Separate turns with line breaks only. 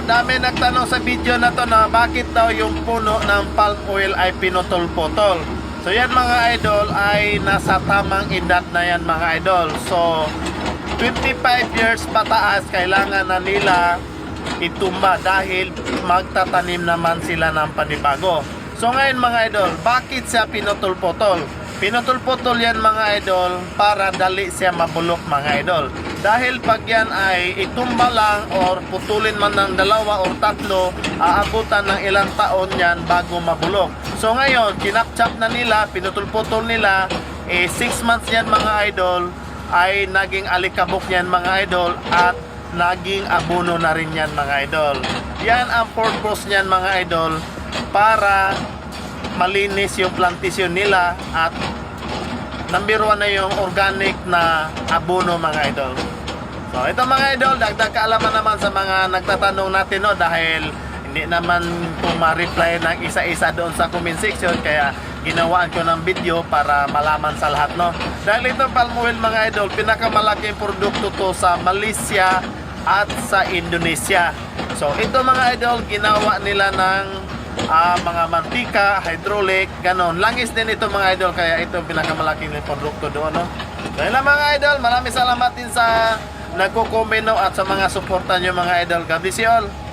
dami nagtanong sa video na to na bakit daw yung puno ng palm oil ay pinutol-putol. So yan mga idol ay nasa tamang edad na yan mga idol. So 25 years pataas kailangan na nila itumba dahil magtatanim naman sila ng panibago. So ngayon mga idol, bakit siya pinutol-putol? Pinutol-putol yan mga idol para dali siya mabulok mga idol. Dahil pag yan ay itumba lang or putulin man ng 2 o 3, aabutan ng ilang taon yan bago mabulok. So ngayon, kinapchap na nila, pinutol-putol nila, 6 months yan mga idol, ay naging alikabok yan mga idol at naging abono na rin yan mga idol. Yan ang purpose niyan mga idol, para malinis yung plantation nila at number 1 na yung organic na abono mga idol. So ito mga idol, dagdag kaalaman naman sa mga nagtatanong natin no, dahil hindi naman po ma-reply ng isa-isa doon sa comment section, kaya ginawaan ko ng video para malaman sa lahat no. Dahil itong palm oil mga idol, pinakamalaking produkto to sa Malaysia at sa Indonesia. So ito mga idol, ginawa nila ng mga mantika, hydraulic, ganon. Langis din ito mga idol, kaya ito pinakamalaking produkto doon no. Dahil lang mga idol, maraming salamat din sa nagko-comment no, at sa mga suporta nyo mga idol. God bless you all.